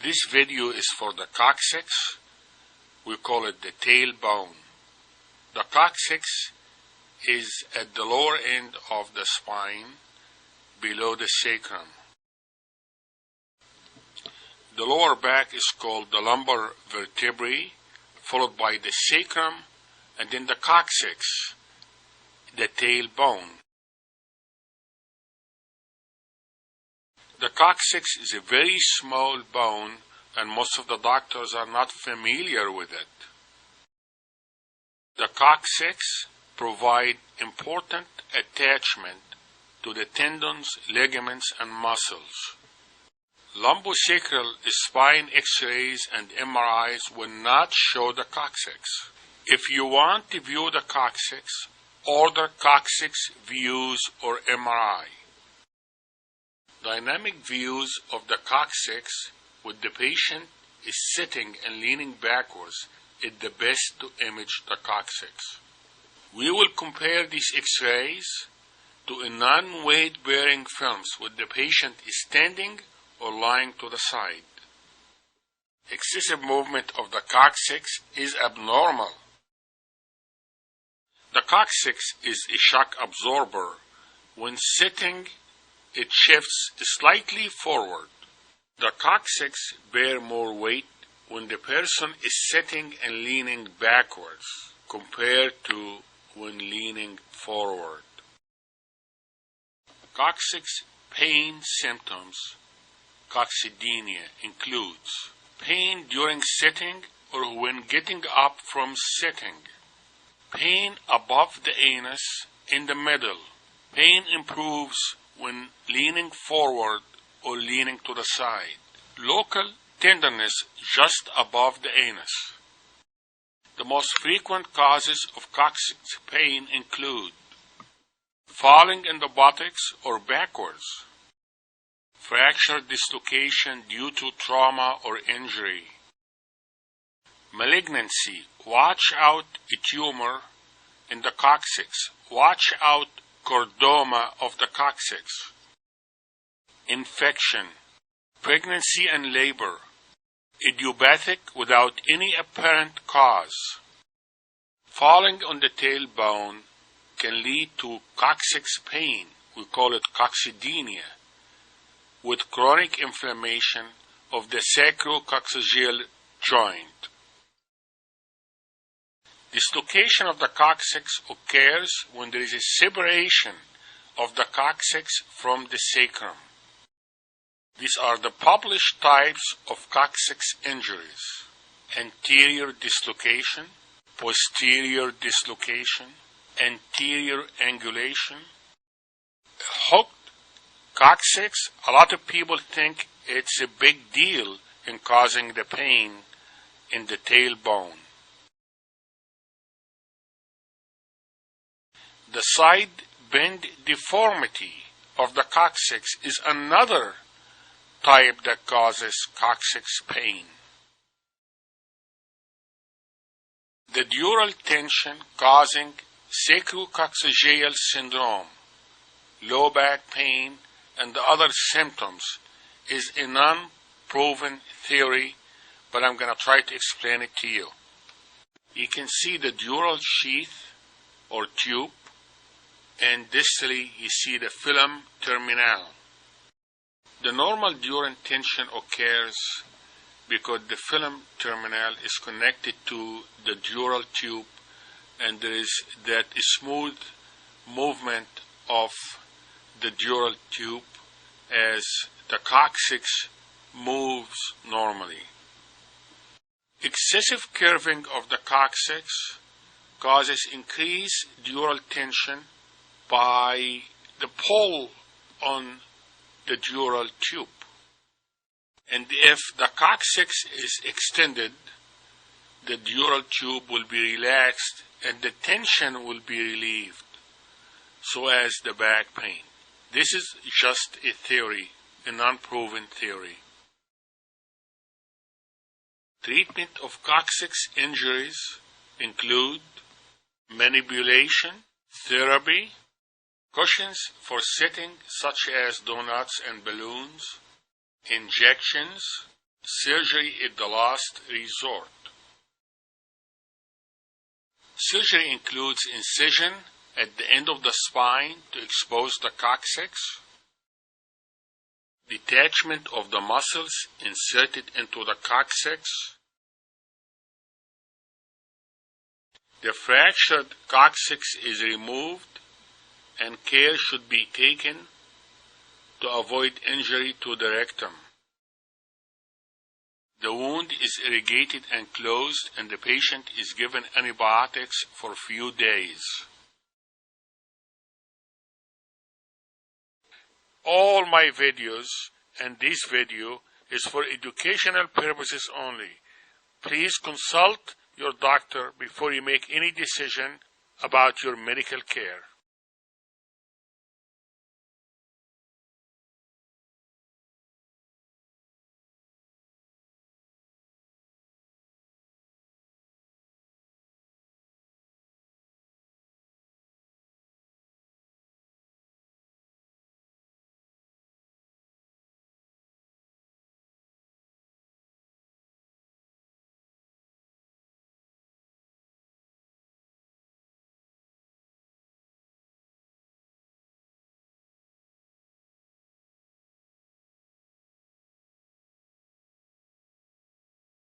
This video is for the coccyx. We call it the tailbone. The coccyx is at the lower end of the spine, below the sacrum. The lower back is called the lumbar vertebrae, followed by the sacrum, and then the coccyx, the tailbone. The coccyx is a very small bone, and most of the doctors are not familiar with it. The coccyx provides important attachment to the tendons, ligaments, and muscles. Lumbosacral spine X-rays and MRIs will not show the coccyx. If you want to view the coccyx, order coccyx views or MRI. Dynamic views of the coccyx with the patient is sitting and leaning backwards is the best to image the coccyx. We will compare these X-rays to a non-weight-bearing films with the patient is standing or lying to the side. Excessive movement of the coccyx is abnormal. The coccyx is a shock absorber. When sitting, it shifts slightly forward. The coccyx bears more weight when the person is sitting and leaning backwards compared to when leaning forward. Coccyx pain symptoms, coccydynia, includes pain during sitting or when getting up from sitting, pain above the anus in the middle. Pain improves when leaning forward or leaning to the side. Local tenderness just above the anus. The most frequent causes of coccyx pain include falling in the buttocks or backwards, fracture dislocation due to trauma or injury, malignancy, watch out a tumor in the coccyx, watch out chordoma of the coccyx, infection, pregnancy and labor, idiopathic without any apparent cause. Falling on the tailbone can lead to coccyx pain, we call it coccydynia, with chronic inflammation of the sacrococcygeal joint. Dislocation of the coccyx occurs when there is a separation of the coccyx from the sacrum. These are the published types of coccyx injuries: anterior dislocation, posterior dislocation, anterior angulation. Hooked coccyx, a lot of people think it's a big deal in causing the pain in the tailbone. The side bend deformity of the coccyx is another type that causes coccyx pain. The dural tension causing sacrococcygeal syndrome, low back pain, and the other symptoms is a non-proven theory, but I'm going to try to explain it to you. You can see the dural sheath or tube, and distally you see the filum terminale. The normal dural tension occurs because the filum terminale is connected to the dural tube, and there is that smooth movement of the dural tube as the coccyx moves normally. Excessive curving of the coccyx causes increased dural tension by the pull on the dural tube. And if the coccyx is extended, the dural tube will be relaxed and the tension will be relieved, so as the back pain. This is just a theory, a non-proven theory. Treatment of coccyx injuries include manipulation, therapy, cushions for sitting such as donuts and balloons, injections, Surgery is the last resort. Surgery includes incision at the end of the spine to expose the coccyx, detachment of the muscles inserted into the coccyx. The fractured coccyx is removed and care should be taken to avoid injury to the rectum. The wound is irrigated and closed, and the patient is given antibiotics for a few days. All my videos and this video is for educational purposes only. Please consult your doctor before you make any decision about your medical care.